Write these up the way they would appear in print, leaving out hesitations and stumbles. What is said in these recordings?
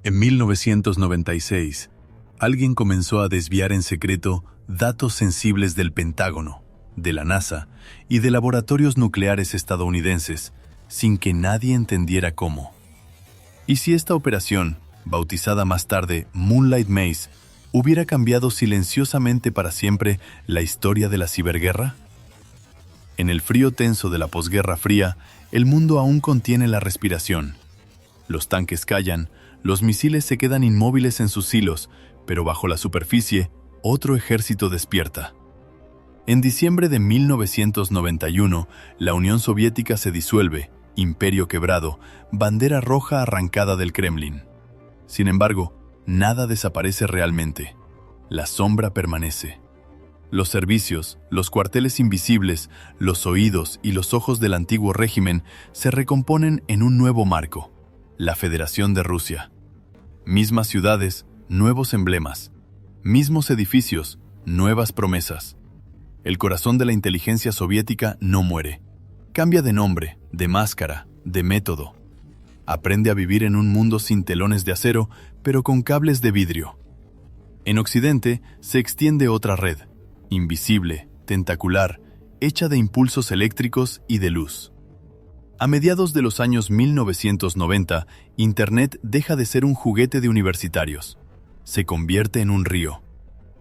En 1996, alguien comenzó a desviar en secreto datos sensibles del Pentágono, de la NASA y de laboratorios nucleares estadounidenses, sin que nadie entendiera cómo. ¿Y si esta operación, bautizada más tarde Moonlight Maze, hubiera cambiado silenciosamente para siempre la historia de la ciberguerra? En el frío tenso de la posguerra fría, el mundo aún contiene la respiración. Los tanques callan, los misiles se quedan inmóviles en sus silos, pero bajo la superficie, otro ejército despierta. En diciembre de 1991, la Unión Soviética se disuelve, imperio quebrado, bandera roja arrancada del Kremlin. Sin embargo, nada desaparece realmente. La sombra permanece. Los servicios, los cuarteles invisibles, los oídos y los ojos del antiguo régimen se recomponen en un nuevo marco, la Federación de Rusia. Mismas ciudades, nuevos emblemas. Mismos edificios, nuevas promesas. El corazón de la inteligencia soviética no muere. Cambia de nombre, de máscara, de método. Aprende a vivir en un mundo sin telones de acero, pero con cables de vidrio. En Occidente se extiende otra red, invisible, tentacular, hecha de impulsos eléctricos y de luz. A mediados de los años 1990, Internet deja de ser un juguete de universitarios. Se convierte en un río.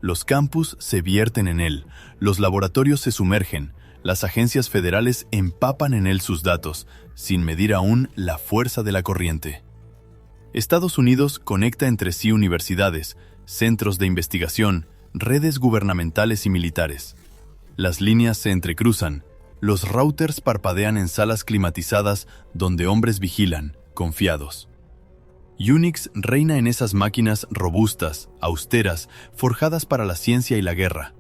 Los campus se vierten en él, los laboratorios se sumergen, las agencias federales empapan en él sus datos, sin medir aún la fuerza de la corriente. Estados Unidos conecta entre sí universidades, centros de investigación, redes gubernamentales y militares. Las líneas se entrecruzan, los routers parpadean en salas climatizadas donde hombres vigilan, confiados. Unix reina en esas máquinas robustas, austeras, forjadas para la ciencia y la guerra.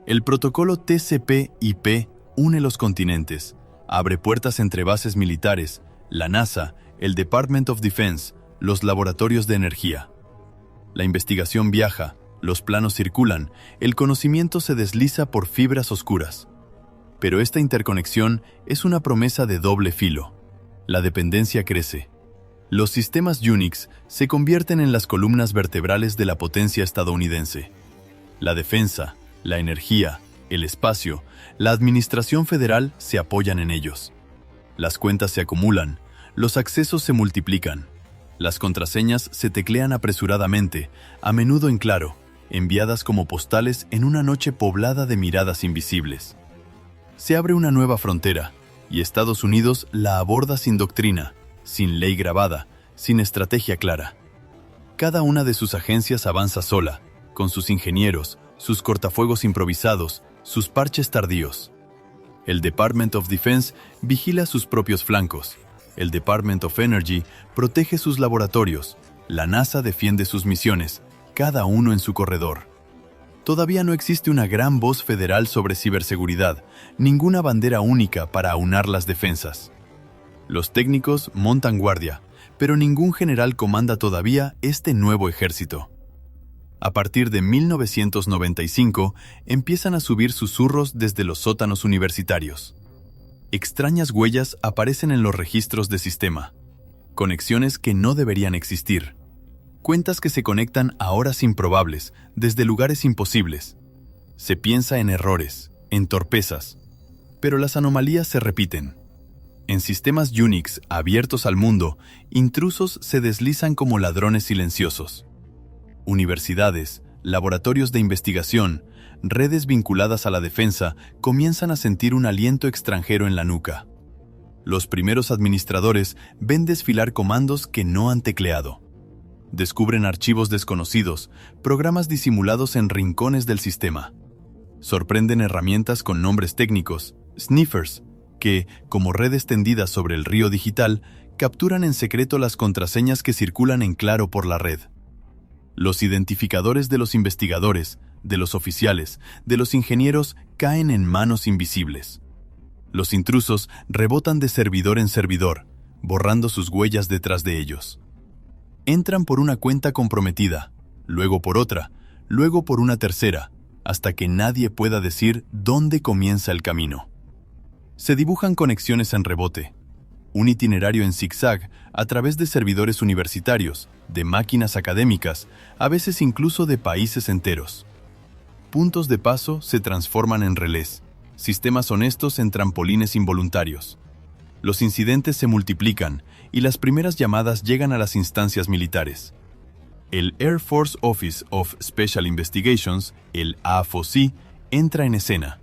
El protocolo TCP/IP une los continentes, abre puertas entre bases militares, la NASA, el Department of Defense, los laboratorios de energía. La investigación viaja, los planos circulan, el conocimiento se desliza por fibras oscuras. Pero esta interconexión es una promesa de doble filo. La dependencia crece. Los sistemas Unix se convierten en las columnas vertebrales de la potencia estadounidense. La defensa, la energía, el espacio, la administración federal se apoyan en ellos. Las cuentas se acumulan, los accesos se multiplican. Las contraseñas se teclean apresuradamente, a menudo en claro, enviadas como postales en una noche poblada de miradas invisibles. Se abre una nueva frontera, y Estados Unidos la aborda sin doctrina, sin ley grabada, sin estrategia clara. Cada una de sus agencias avanza sola, con sus ingenieros, sus cortafuegos improvisados, sus parches tardíos. El Department of Defense vigila sus propios flancos. El Department of Energy protege sus laboratorios. La NASA defiende sus misiones, cada uno en su corredor. Todavía no existe una gran voz federal sobre ciberseguridad, ninguna bandera única para aunar las defensas. Los técnicos montan guardia, pero ningún general comanda todavía este nuevo ejército. A partir de 1995, empiezan a subir susurros desde los sótanos universitarios. Extrañas huellas aparecen en los registros de sistema. Conexiones que no deberían existir. Cuentas que se conectan a horas improbables, desde lugares imposibles. Se piensa en errores, en torpezas. Pero las anomalías se repiten. En sistemas Unix abiertos al mundo, intrusos se deslizan como ladrones silenciosos. Universidades, laboratorios de investigación, redes vinculadas a la defensa comienzan a sentir un aliento extranjero en la nuca. Los primeros administradores ven desfilar comandos que no han tecleado. Descubren archivos desconocidos, programas disimulados en rincones del sistema. Sorprenden herramientas con nombres técnicos, sniffers, que, como redes tendidas sobre el río digital, capturan en secreto las contraseñas que circulan en claro por la red. Los identificadores de los investigadores, de los oficiales, de los ingenieros caen en manos invisibles. Los intrusos rebotan de servidor en servidor, borrando sus huellas detrás de ellos. Entran por una cuenta comprometida, luego por otra, luego por una tercera, hasta que nadie pueda decir dónde comienza el camino. Se dibujan conexiones en rebote, un itinerario en zigzag a través de servidores universitarios, de máquinas académicas, a veces incluso de países enteros. Puntos de paso se transforman en relés, sistemas honestos en trampolines involuntarios. Los incidentes se multiplican y las primeras llamadas llegan a las instancias militares. El Air Force Office of Special Investigations, el AFOC, entra en escena.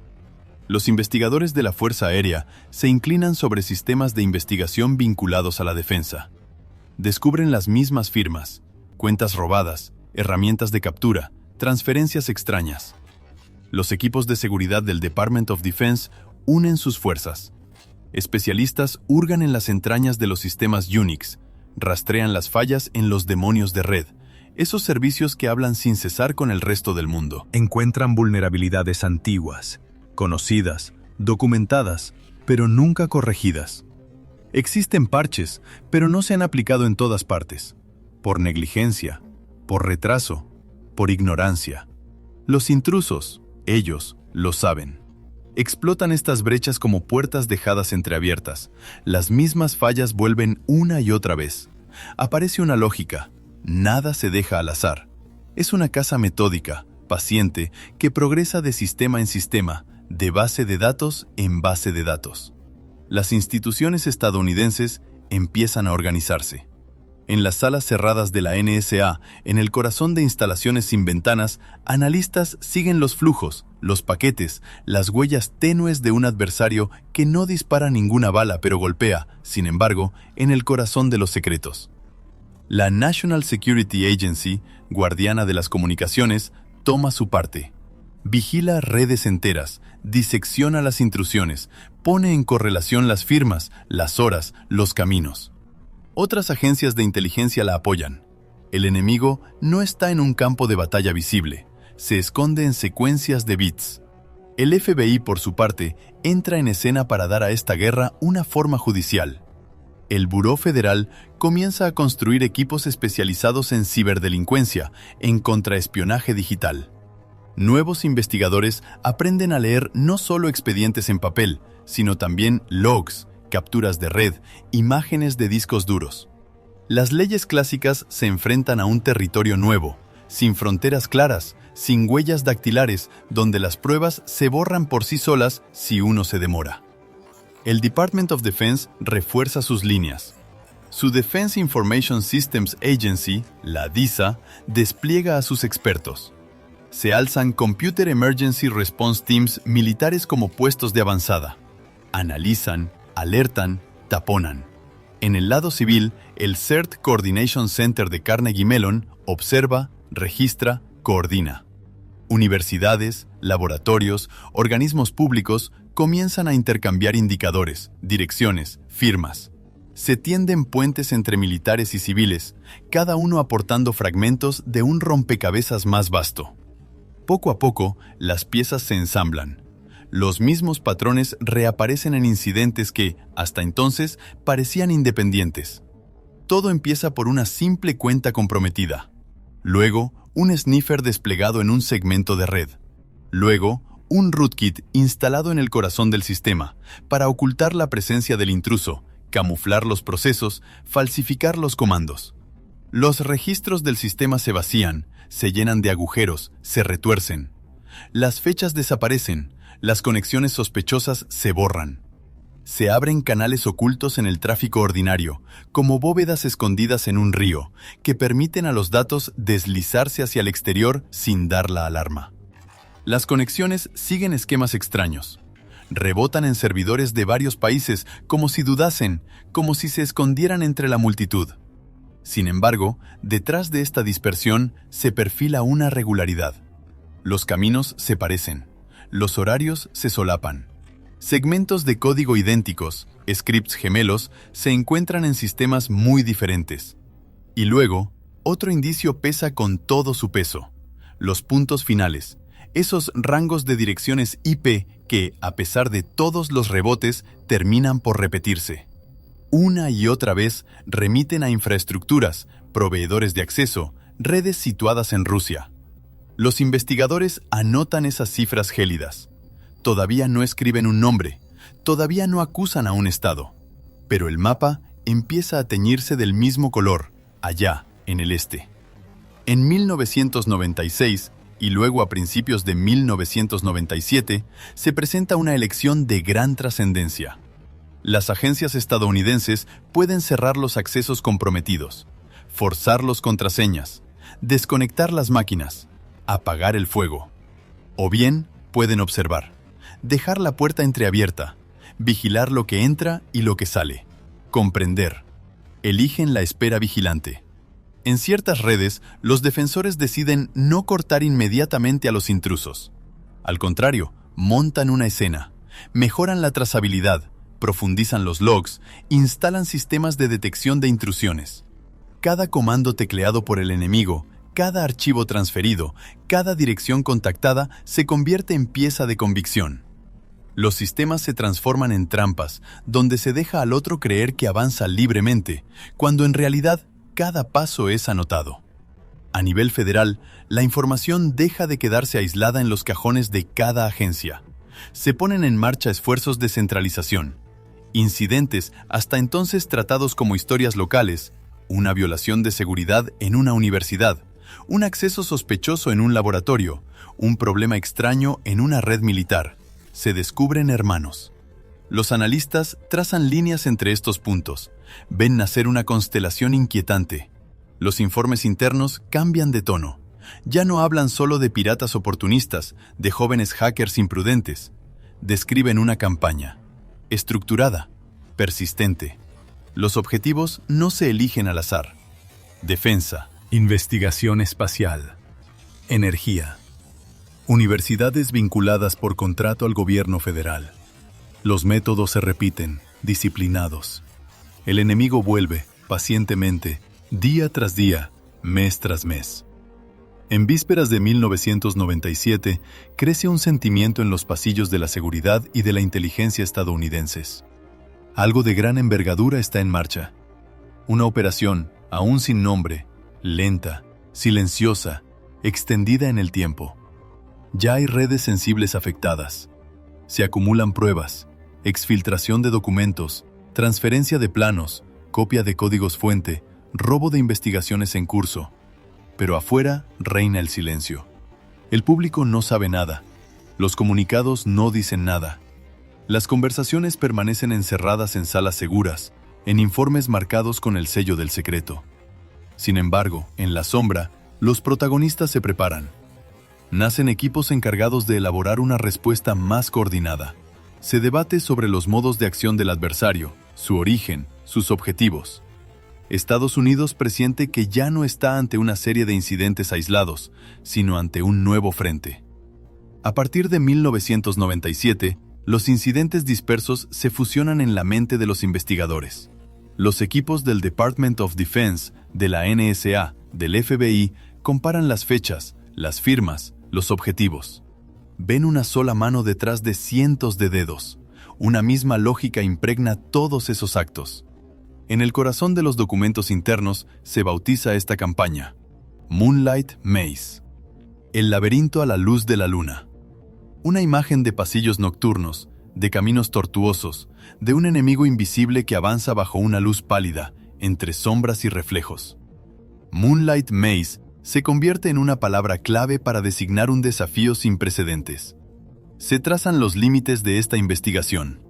Los investigadores de la Fuerza Aérea se inclinan sobre sistemas de investigación vinculados a la defensa. Descubren las mismas firmas, cuentas robadas, herramientas de captura, transferencias extrañas. Los equipos de seguridad del Department of Defense unen sus fuerzas. Especialistas hurgan en las entrañas de los sistemas Unix, rastrean las fallas en los demonios de red, esos servicios que hablan sin cesar con el resto del mundo. Encuentran vulnerabilidades antiguas, conocidas, documentadas, pero nunca corregidas. Existen parches, pero no se han aplicado en todas partes, por negligencia, por retraso, por ignorancia. Los intrusos, ellos, lo saben. Explotan estas brechas como puertas dejadas entreabiertas. Las mismas fallas vuelven una y otra vez. Aparece una lógica. Nada se deja al azar. Es una caza metódica, paciente, que progresa de sistema en sistema, de base de datos en base de datos. Las instituciones estadounidenses empiezan a organizarse. En las salas cerradas de la NSA, en el corazón de instalaciones sin ventanas, analistas siguen los flujos, los paquetes, las huellas tenues de un adversario que no dispara ninguna bala pero golpea, sin embargo, en el corazón de los secretos. La National Security Agency, guardiana de las comunicaciones, toma su parte. Vigila redes enteras, disecciona las intrusiones, pone en correlación las firmas, las horas, los caminos. Otras agencias de inteligencia la apoyan. El enemigo no está en un campo de batalla visible, se esconde en secuencias de bits. El FBI, por su parte, entra en escena para dar a esta guerra una forma judicial. El Buró Federal comienza a construir equipos especializados en ciberdelincuencia, en contraespionaje digital. Nuevos investigadores aprenden a leer no solo expedientes en papel, sino también logs, capturas de red, imágenes de discos duros. Las leyes clásicas se enfrentan a un territorio nuevo, sin fronteras claras, sin huellas dactilares, donde las pruebas se borran por sí solas si uno se demora. El Department of Defense refuerza sus líneas. Su Defense Information Systems Agency, la DISA, despliega a sus expertos. Se alzan Computer Emergency Response Teams militares como puestos de avanzada. Analizan, alertan, taponan. En el lado civil, el CERT Coordination Center de Carnegie Mellon observa, registra, coordina. Universidades, laboratorios, organismos públicos comienzan a intercambiar indicadores, direcciones, firmas. Se tienden puentes entre militares y civiles, cada uno aportando fragmentos de un rompecabezas más vasto. Poco a poco, las piezas se ensamblan. Los mismos patrones reaparecen en incidentes que, hasta entonces, parecían independientes. Todo empieza por una simple cuenta comprometida. Luego, un sniffer desplegado en un segmento de red. Luego, un rootkit instalado en el corazón del sistema, para ocultar la presencia del intruso, camuflar los procesos, falsificar los comandos. Los registros del sistema se vacían, se llenan de agujeros, se retuercen. Las fechas desaparecen, las conexiones sospechosas se borran. Se abren canales ocultos en el tráfico ordinario, como bóvedas escondidas en un río, que permiten a los datos deslizarse hacia el exterior sin dar la alarma. Las conexiones siguen esquemas extraños. Rebotan en servidores de varios países como si dudasen, como si se escondieran entre la multitud. Sin embargo, detrás de esta dispersión se perfila una regularidad. Los caminos se parecen, los horarios se solapan. Segmentos de código idénticos, scripts gemelos, se encuentran en sistemas muy diferentes. Y luego, otro indicio pesa con todo su peso: los puntos finales, esos rangos de direcciones IP que, a pesar de todos los rebotes, terminan por repetirse. Una y otra vez remiten a infraestructuras, proveedores de acceso, redes situadas en Rusia. Los investigadores anotan esas cifras gélidas. Todavía no escriben un nombre, todavía no acusan a un estado. Pero el mapa empieza a teñirse del mismo color, allá, en el este. En 1996, y luego a principios de 1997, se presenta una elección de gran trascendencia. Las agencias estadounidenses pueden cerrar los accesos comprometidos, forzar las contraseñas, desconectar las máquinas, apagar el fuego. O bien pueden observar, dejar la puerta entreabierta, vigilar lo que entra y lo que sale, comprender. Eligen la espera vigilante. En ciertas redes, los defensores deciden no cortar inmediatamente a los intrusos. Al contrario, montan una escena, mejoran la trazabilidad, profundizan los logs, instalan sistemas de detección de intrusiones. Cada comando tecleado por el enemigo, cada archivo transferido, cada dirección contactada se convierte en pieza de convicción. Los sistemas se transforman en trampas, donde se deja al otro creer que avanza libremente, cuando en realidad cada paso es anotado. A nivel federal, la información deja de quedarse aislada en los cajones de cada agencia. Se ponen en marcha esfuerzos de centralización. Incidentes, hasta entonces tratados como historias locales, una violación de seguridad en una universidad, un acceso sospechoso en un laboratorio, un problema extraño en una red militar, se descubren hermanos. Los analistas trazan líneas entre estos puntos, ven nacer una constelación inquietante. Los informes internos cambian de tono. Ya no hablan solo de piratas oportunistas, de jóvenes hackers imprudentes. Describen una campaña, estructurada, persistente. Los objetivos no se eligen al azar. Defensa, investigación espacial, energía. Universidades vinculadas por contrato al gobierno federal. Los métodos se repiten, disciplinados. El enemigo vuelve, pacientemente, día tras día, mes tras mes. En vísperas de 1997, crece un sentimiento en los pasillos de la seguridad y de la inteligencia estadounidenses. Algo de gran envergadura está en marcha. Una operación, aún sin nombre, lenta, silenciosa, extendida en el tiempo. Ya hay redes sensibles afectadas. Se acumulan pruebas, exfiltración de documentos, transferencia de planos, copia de códigos fuente, robo de investigaciones en curso. Pero afuera reina el silencio. El público no sabe nada. Los comunicados no dicen nada. Las conversaciones permanecen encerradas en salas seguras, en informes marcados con el sello del secreto. Sin embargo, en la sombra, los protagonistas se preparan. Nacen equipos encargados de elaborar una respuesta más coordinada. Se debate sobre los modos de acción del adversario, su origen, sus objetivos. Estados Unidos presiente que ya no está ante una serie de incidentes aislados, sino ante un nuevo frente. A partir de 1997, los incidentes dispersos se fusionan en la mente de los investigadores. Los equipos del Department of Defense, de la NSA, del FBI, comparan las fechas, las firmas, los objetivos. Ven una sola mano detrás de cientos de dedos. Una misma lógica impregna todos esos actos. En el corazón de los documentos internos se bautiza esta campaña: Moonlight Maze. El laberinto a la luz de la luna. Una imagen de pasillos nocturnos, de caminos tortuosos, de un enemigo invisible que avanza bajo una luz pálida, entre sombras y reflejos. Moonlight Maze se convierte en una palabra clave para designar un desafío sin precedentes. Se trazan los límites de esta investigación.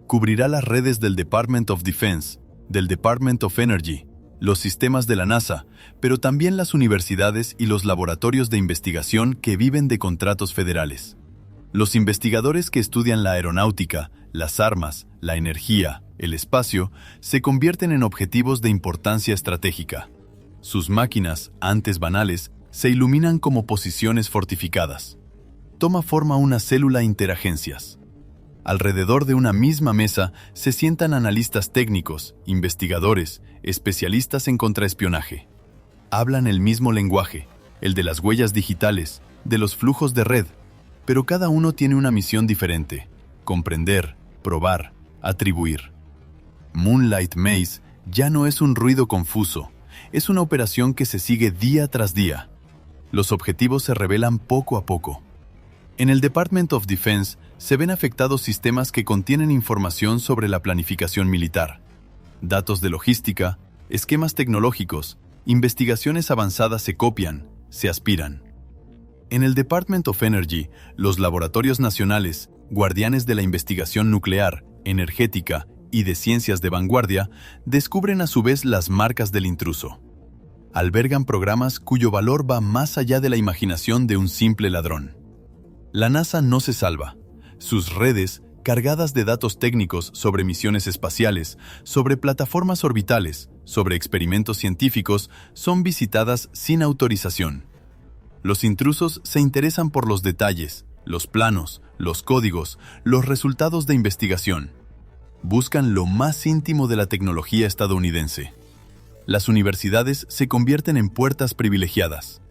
Cubrirá las redes del Department of Defense, del Department of Energy, los sistemas de la NASA, pero también las universidades y los laboratorios de investigación que viven de contratos federales. Los investigadores que estudian la aeronáutica, las armas, la energía, el espacio, se convierten en objetivos de importancia estratégica. Sus máquinas, antes banales, se iluminan como posiciones fortificadas. Toma forma una célula interagencias. Alrededor de una misma mesa se sientan analistas técnicos, investigadores, especialistas en contraespionaje. Hablan el mismo lenguaje, el de las huellas digitales, de los flujos de red, pero cada uno tiene una misión diferente: comprender, probar, atribuir. Moonlight Maze ya no es un ruido confuso, es una operación que se sigue día tras día. Los objetivos se revelan poco a poco. En el Department of Defense se ven afectados sistemas que contienen información sobre la planificación militar, datos de logística, esquemas tecnológicos, investigaciones avanzadas se copian, se aspiran. En el Department of Energy, los laboratorios nacionales, guardianes de la investigación nuclear, energética y de ciencias de vanguardia, descubren a su vez las marcas del intruso. Albergan programas cuyo valor va más allá de la imaginación de un simple ladrón. La NASA no se salva. Sus redes, cargadas de datos técnicos sobre misiones espaciales, sobre plataformas orbitales, sobre experimentos científicos, son visitadas sin autorización. Los intrusos se interesan por los detalles, los planos, los códigos, los resultados de investigación. Buscan lo más íntimo de la tecnología estadounidense. Las universidades se convierten en puertas privilegiadas.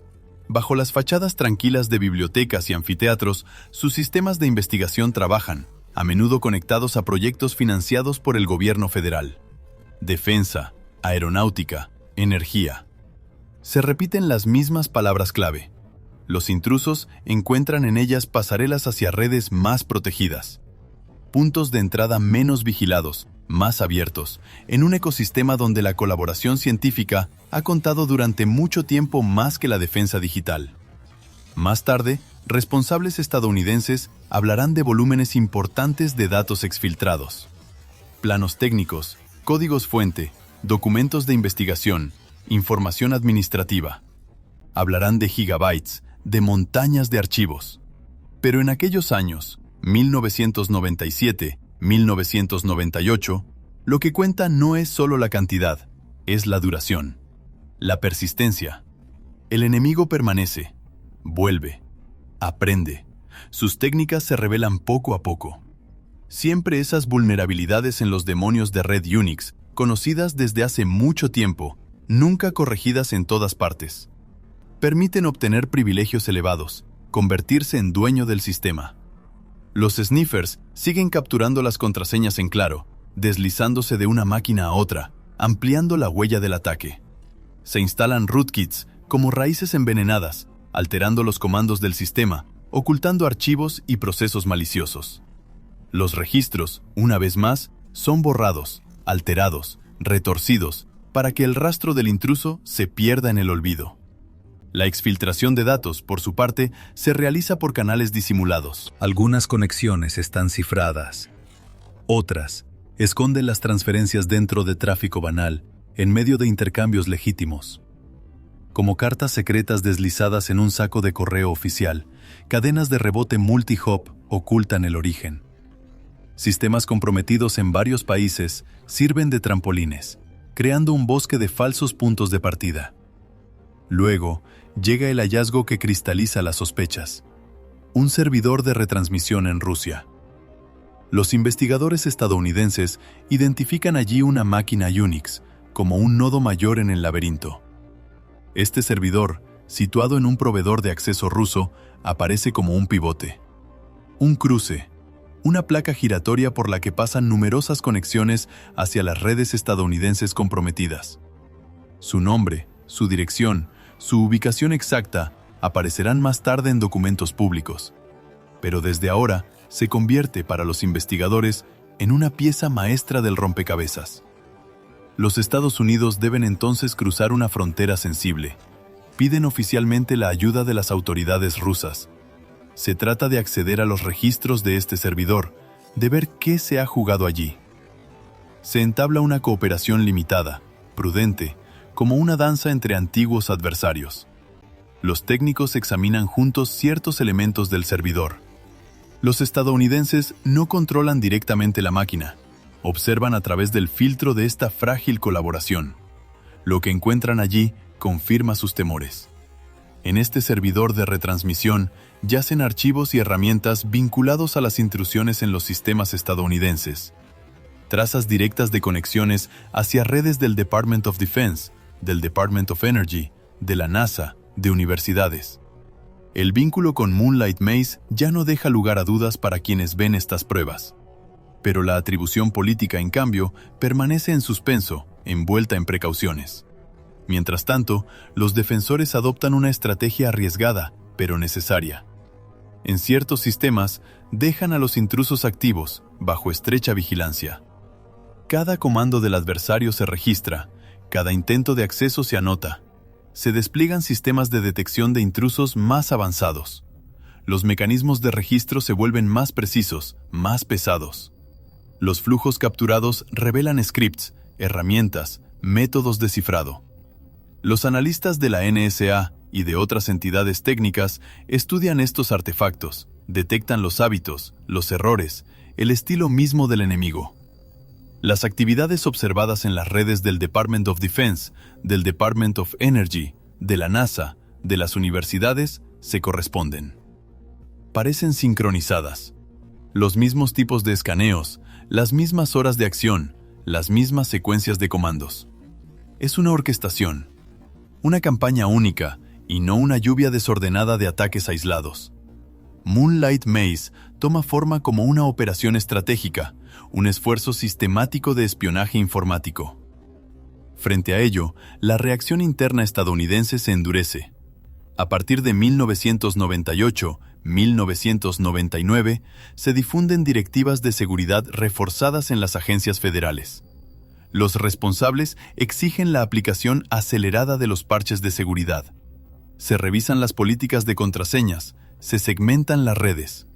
Bajo las fachadas tranquilas de bibliotecas y anfiteatros, sus sistemas de investigación trabajan, a menudo conectados a proyectos financiados por el gobierno federal. Defensa, aeronáutica, energía. Se repiten las mismas palabras clave. Los intrusos encuentran en ellas pasarelas hacia redes más protegidas. Puntos de entrada menos vigilados, más abiertos, en un ecosistema donde la colaboración científica ha contado durante mucho tiempo más que la defensa digital. Más tarde, responsables estadounidenses hablarán de volúmenes importantes de datos exfiltrados. Planos técnicos, códigos fuente, documentos de investigación, información administrativa. Hablarán de gigabytes, de montañas de archivos. Pero en aquellos años, 1997, 1998, lo que cuenta no es solo la cantidad, es la duración, la persistencia. El enemigo permanece, vuelve, aprende. Sus técnicas se revelan poco a poco. Siempre esas vulnerabilidades en los demonios de red Unix, conocidas desde hace mucho tiempo, nunca corregidas en todas partes. Permiten obtener privilegios elevados, convertirse en dueño del sistema. Los sniffers siguen capturando las contraseñas en claro, deslizándose de una máquina a otra, ampliando la huella del ataque. Se instalan rootkits como raíces envenenadas, alterando los comandos del sistema, ocultando archivos y procesos maliciosos. Los registros, una vez más, son borrados, alterados, retorcidos, para que el rastro del intruso se pierda en el olvido. La exfiltración de datos, por su parte, se realiza por canales disimulados. Algunas conexiones están cifradas. Otras esconden las transferencias dentro de tráfico banal, en medio de intercambios legítimos. Como cartas secretas deslizadas en un saco de correo oficial, cadenas de rebote multi-hop ocultan el origen. Sistemas comprometidos en varios países sirven de trampolines, creando un bosque de falsos puntos de partida. Luego, llega el hallazgo que cristaliza las sospechas: un servidor de retransmisión en Rusia. Los investigadores estadounidenses identifican allí una máquina Unix como un nodo mayor en el laberinto. Este servidor, situado en un proveedor de acceso ruso, aparece como un pivote. Un cruce, una placa giratoria por la que pasan numerosas conexiones hacia las redes estadounidenses comprometidas. Su nombre, su dirección, su ubicación exacta aparecerán más tarde en documentos públicos, pero desde ahora se convierte para los investigadores en una pieza maestra del rompecabezas. Los Estados Unidos deben entonces cruzar una frontera sensible. Piden oficialmente la ayuda de las autoridades rusas. Se trata de acceder a los registros de este servidor, de ver qué se ha jugado allí. Se entabla una cooperación limitada, prudente, como una danza entre antiguos adversarios. Los técnicos examinan juntos ciertos elementos del servidor. Los estadounidenses no controlan directamente la máquina, observan a través del filtro de esta frágil colaboración. Lo que encuentran allí confirma sus temores. En este servidor de retransmisión yacen archivos y herramientas vinculados a las intrusiones en los sistemas estadounidenses. Trazas directas de conexiones hacia redes del Department of Defense, del Department of Energy, de la NASA, de universidades. El vínculo con Moonlight Maze ya no deja lugar a dudas para quienes ven estas pruebas. Pero la atribución política, en cambio, permanece en suspenso, envuelta en precauciones. Mientras tanto, los defensores adoptan una estrategia arriesgada, pero necesaria. En ciertos sistemas, dejan a los intrusos activos, bajo estrecha vigilancia. Cada comando del adversario se registra, cada intento de acceso se anota, se despliegan sistemas de detección de intrusos más avanzados. Los mecanismos de registro se vuelven más precisos, más pesados. Los flujos capturados revelan scripts, herramientas, métodos de cifrado. Los analistas de la NSA y de otras entidades técnicas estudian estos artefactos, detectan los hábitos, los errores, el estilo mismo del enemigo. Las actividades observadas en las redes del Department of Defense, del Department of Energy, de la NASA, de las universidades, se corresponden. Parecen sincronizadas. Los mismos tipos de escaneos, las mismas horas de acción, las mismas secuencias de comandos. Es una orquestación, una campaña única y no una lluvia desordenada de ataques aislados. Moonlight Maze toma forma como una operación estratégica, un esfuerzo sistemático de espionaje informático. Frente a ello, la reacción interna estadounidense se endurece. A partir de 1998-1999, se difunden directivas de seguridad reforzadas en las agencias federales. Los responsables exigen la aplicación acelerada de los parches de seguridad. Se revisan las políticas de contraseñas, se segmentan las redes,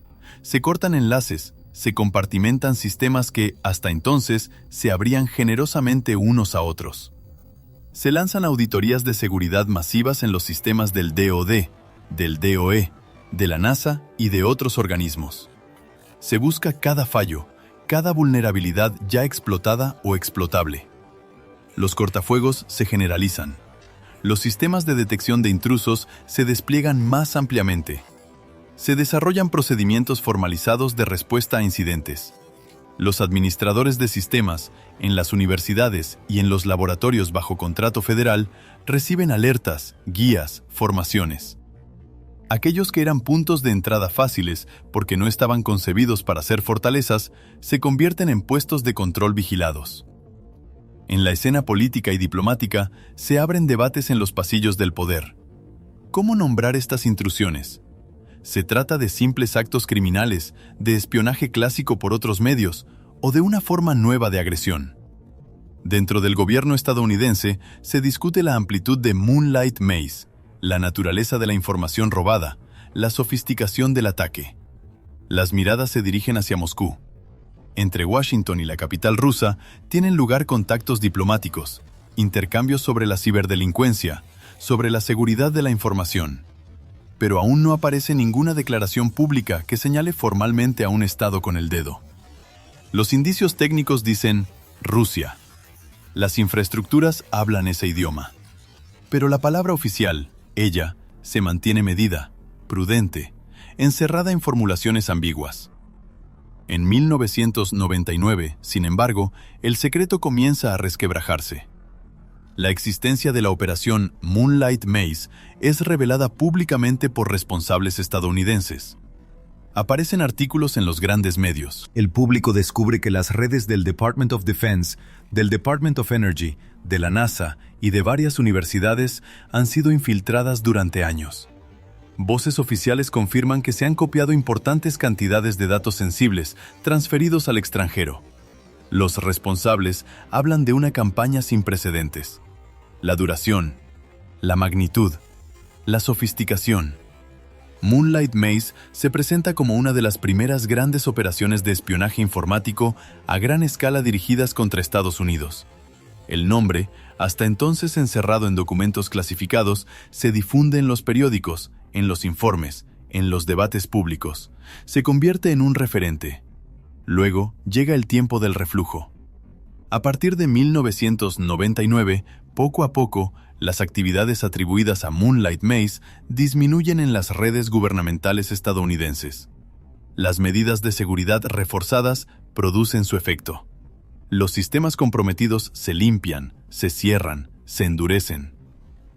se cortan enlaces, se compartimentan sistemas que, hasta entonces, se abrían generosamente unos a otros. Se lanzan auditorías de seguridad masivas en los sistemas del DoD, del DOE, de la NASA y de otros organismos. Se busca cada fallo, cada vulnerabilidad ya explotada o explotable. Los cortafuegos se generalizan. Los sistemas de detección de intrusos se despliegan más ampliamente. Se desarrollan procedimientos formalizados de respuesta a incidentes. Los administradores de sistemas, en las universidades y en los laboratorios bajo contrato federal, reciben alertas, guías, formaciones. Aquellos que eran puntos de entrada fáciles porque no estaban concebidos para ser fortalezas, se convierten en puestos de control vigilados. En la escena política y diplomática se abren debates en los pasillos del poder. ¿Cómo nombrar estas intrusiones? ¿Se trata de simples actos criminales, de espionaje clásico por otros medios, o de una forma nueva de agresión? Dentro del gobierno estadounidense se discute la amplitud de Moonlight Maze, la naturaleza de la información robada, la sofisticación del ataque. Las miradas se dirigen hacia Moscú. Entre Washington y la capital rusa tienen lugar contactos diplomáticos, intercambios sobre la ciberdelincuencia, sobre la seguridad de la información. Pero aún no aparece ninguna declaración pública que señale formalmente a un Estado con el dedo. Los indicios técnicos dicen Rusia. Las infraestructuras hablan ese idioma. Pero la palabra oficial, ella, se mantiene medida, prudente, encerrada en formulaciones ambiguas. En 1999, sin embargo, el secreto comienza a resquebrajarse. La existencia de la operación Moonlight Maze es revelada públicamente por responsables estadounidenses. Aparecen artículos en los grandes medios. El público descubre que las redes del Department of Defense, del Department of Energy, de la NASA y de varias universidades han sido infiltradas durante años. Voces oficiales confirman que se han copiado importantes cantidades de datos sensibles transferidos al extranjero. Los responsables hablan de una campaña sin precedentes. La duración, la magnitud, la sofisticación. Moonlight Maze se presenta como una de las primeras grandes operaciones de espionaje informático a gran escala dirigidas contra Estados Unidos. El nombre, hasta entonces encerrado en documentos clasificados, se difunde en los periódicos, en los informes, en los debates públicos. Se convierte en un referente. Luego llega el tiempo del reflujo. A partir de 1999, poco a poco, las actividades atribuidas a Moonlight Maze disminuyen en las redes gubernamentales estadounidenses. Las medidas de seguridad reforzadas producen su efecto. Los sistemas comprometidos se limpian, se cierran, se endurecen.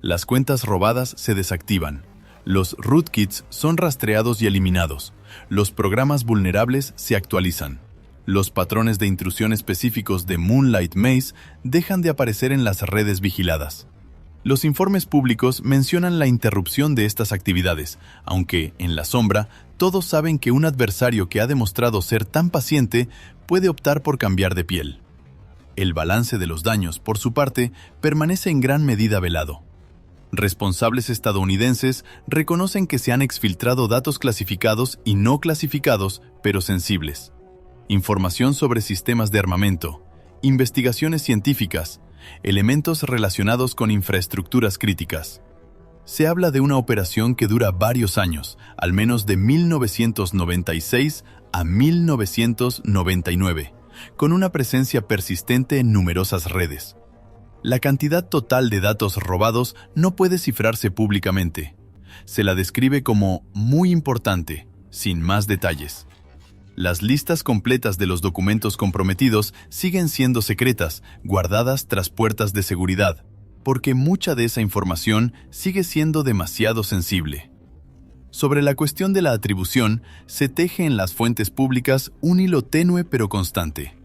Las cuentas robadas se desactivan. Los rootkits son rastreados y eliminados. Los programas vulnerables se actualizan. Los patrones de intrusión específicos de Moonlight Maze dejan de aparecer en las redes vigiladas. Los informes públicos mencionan la interrupción de estas actividades, aunque, en la sombra, todos saben que un adversario que ha demostrado ser tan paciente puede optar por cambiar de piel. El balance de los daños, por su parte, permanece en gran medida velado. Responsables estadounidenses reconocen que se han exfiltrado datos clasificados y no clasificados, pero sensibles. Información sobre sistemas de armamento, investigaciones científicas, elementos relacionados con infraestructuras críticas. Se habla de una operación que dura varios años, al menos de 1996 a 1999, con una presencia persistente en numerosas redes. La cantidad total de datos robados no puede cifrarse públicamente. Se la describe como muy importante, sin más detalles. Las listas completas de los documentos comprometidos siguen siendo secretas, guardadas tras puertas de seguridad, porque mucha de esa información sigue siendo demasiado sensible. Sobre la cuestión de la atribución, se teje en las fuentes públicas un hilo tenue pero constante.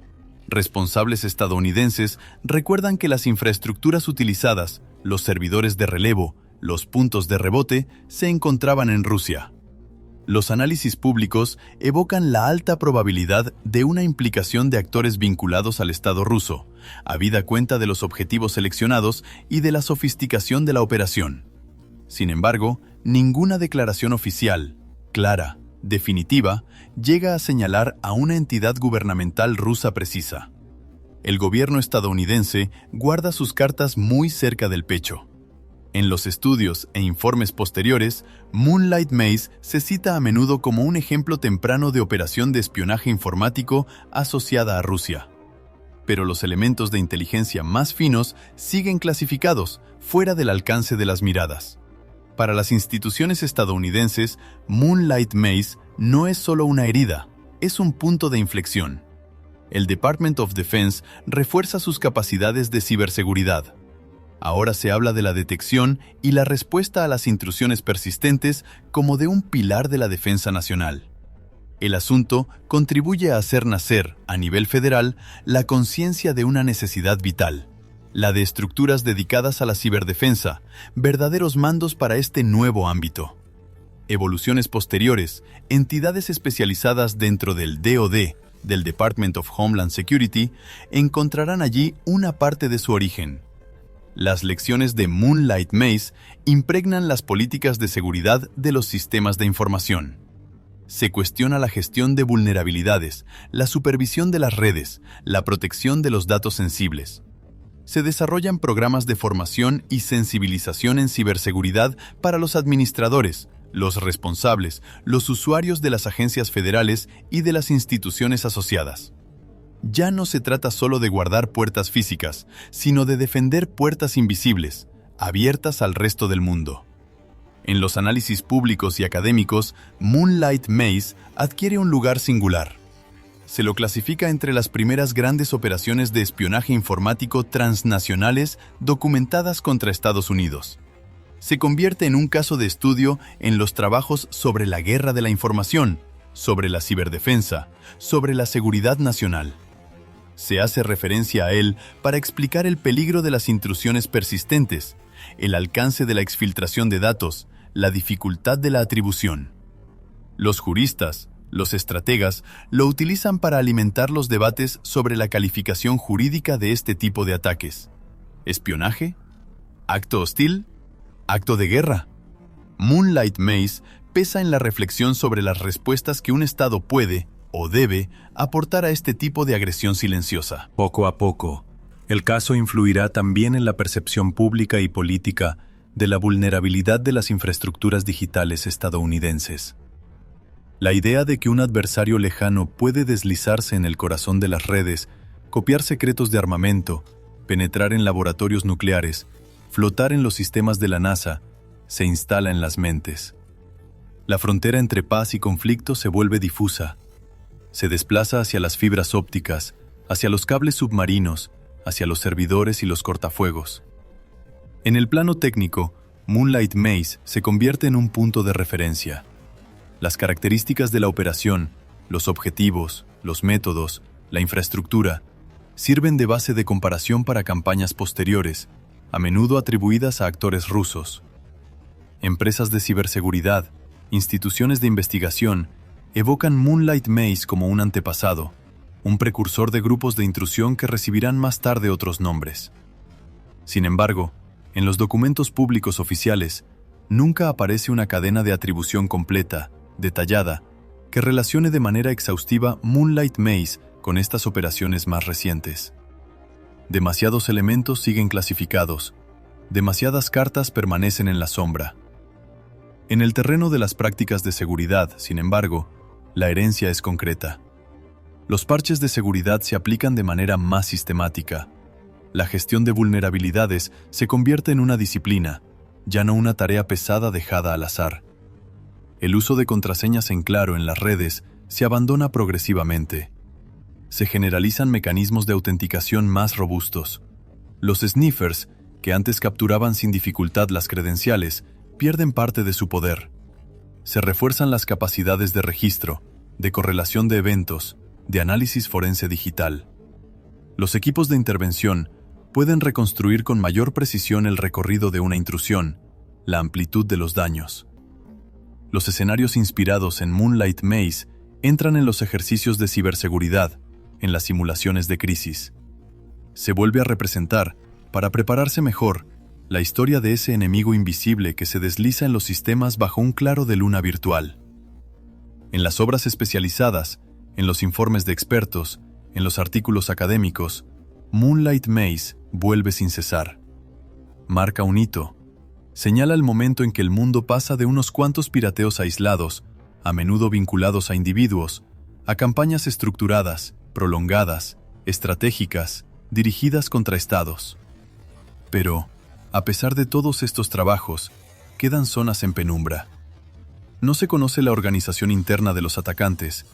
Responsables estadounidenses recuerdan que las infraestructuras utilizadas, los servidores de relevo, los puntos de rebote, se encontraban en Rusia. Los análisis públicos evocan la alta probabilidad de una implicación de actores vinculados al Estado ruso, habida cuenta de los objetivos seleccionados y de la sofisticación de la operación. Sin embargo, ninguna declaración oficial, clara, definitiva, llega a señalar a una entidad gubernamental rusa precisa. El gobierno estadounidense guarda sus cartas muy cerca del pecho. En los estudios e informes posteriores, Moonlight Maze se cita a menudo como un ejemplo temprano de operación de espionaje informático asociada a Rusia. Pero los elementos de inteligencia más finos siguen clasificados, fuera del alcance de las miradas. Para las instituciones estadounidenses, Moonlight Maze no es solo una herida, es un punto de inflexión. El Department of Defense refuerza sus capacidades de ciberseguridad. Ahora se habla de la detección y la respuesta a las intrusiones persistentes como de un pilar de la defensa nacional. El asunto contribuye a hacer nacer, a nivel federal, la conciencia de una necesidad vital, la de estructuras dedicadas a la ciberdefensa, verdaderos mandos para este nuevo ámbito. Evoluciones posteriores, entidades especializadas dentro del DoD, del Department of Homeland Security, encontrarán allí una parte de su origen. Las lecciones de Moonlight Maze impregnan las políticas de seguridad de los sistemas de información. Se cuestiona la gestión de vulnerabilidades, la supervisión de las redes, la protección de los datos sensibles. Se desarrollan programas de formación y sensibilización en ciberseguridad para los administradores, los responsables, los usuarios de las agencias federales y de las instituciones asociadas. Ya no se trata solo de guardar puertas físicas, sino de defender puertas invisibles, abiertas al resto del mundo. En los análisis públicos y académicos, Moonlight Maze adquiere un lugar singular. Se lo clasifica entre las primeras grandes operaciones de espionaje informático transnacionales documentadas contra Estados Unidos. Se convierte en un caso de estudio en los trabajos sobre la guerra de la información, sobre la ciberdefensa, sobre la seguridad nacional. Se hace referencia a él para explicar el peligro de las intrusiones persistentes, el alcance de la exfiltración de datos, la dificultad de la atribución. Los juristas, los estrategas, lo utilizan para alimentar los debates sobre la calificación jurídica de este tipo de ataques. ¿Espionaje? ¿Acto hostil? ¿Acto de guerra? Moonlight Maze pesa en la reflexión sobre las respuestas que un Estado puede o debe aportar a este tipo de agresión silenciosa. Poco a poco, el caso influirá también en la percepción pública y política de la vulnerabilidad de las infraestructuras digitales estadounidenses. La idea de que un adversario lejano puede deslizarse en el corazón de las redes, copiar secretos de armamento, penetrar en laboratorios nucleares, flotar en los sistemas de la NASA, se instala en las mentes. La frontera entre paz y conflicto se vuelve difusa. Se desplaza hacia las fibras ópticas, hacia los cables submarinos, hacia los servidores y los cortafuegos. En el plano técnico, Moonlight Maze se convierte en un punto de referencia. Las características de la operación, los objetivos, los métodos, la infraestructura, sirven de base de comparación para campañas posteriores, a menudo atribuidas a actores rusos. Empresas de ciberseguridad, instituciones de investigación, evocan Moonlight Maze como un antepasado, un precursor de grupos de intrusión que recibirán más tarde otros nombres. Sin embargo, En los documentos públicos oficiales, nunca aparece una cadena de atribución completa, detallada, que relacione de manera exhaustiva Moonlight Maze con estas operaciones más recientes. Demasiados elementos siguen clasificados, demasiadas cartas permanecen en la sombra. En el terreno de las prácticas de seguridad, sin embargo, la herencia es concreta. Los parches de seguridad se aplican de manera más sistemática. La gestión de vulnerabilidades se convierte en una disciplina, ya no una tarea pesada dejada al azar. El uso de contraseñas en claro en las redes se abandona progresivamente. Se generalizan mecanismos de autenticación más robustos. Los sniffers, que antes capturaban sin dificultad las credenciales, pierden parte de su poder. Se refuerzan las capacidades de registro, de correlación de eventos, de análisis forense digital. Los equipos de intervención pueden reconstruir con mayor precisión el recorrido de una intrusión, la amplitud de los daños. Los escenarios inspirados en Moonlight Maze entran en los ejercicios de ciberseguridad, en las simulaciones de crisis. Se vuelve a representar, para prepararse mejor, la historia de ese enemigo invisible que se desliza en los sistemas bajo un claro de luna virtual. En las obras especializadas, en los informes de expertos, en los artículos académicos, Moonlight Maze vuelve sin cesar. Marca un hito. Señala el momento en que el mundo pasa de unos cuantos pirateos aislados, a menudo vinculados a individuos, a campañas estructuradas, prolongadas, estratégicas, dirigidas contra estados. Pero, a pesar de todos estos trabajos, quedan zonas en penumbra. No se conoce la organización interna de los atacantes,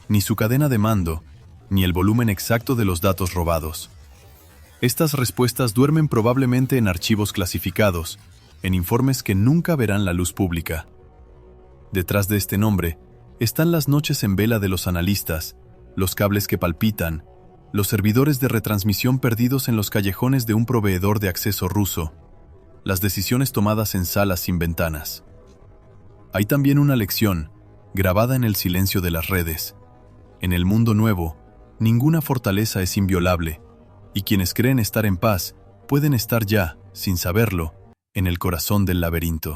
ni su cadena de mando, ni el volumen exacto de los datos robados. Estas respuestas duermen probablemente en archivos clasificados, en informes que nunca verán la luz pública. Detrás de este nombre están las noches en vela de los analistas, los cables que palpitan, los servidores de retransmisión perdidos en los callejones de un proveedor de acceso ruso, las decisiones tomadas en salas sin ventanas. Hay también una lección, grabada en el silencio de las redes. En el mundo nuevo, ninguna fortaleza es inviolable, y quienes creen estar en paz pueden estar ya, sin saberlo, en el corazón del laberinto.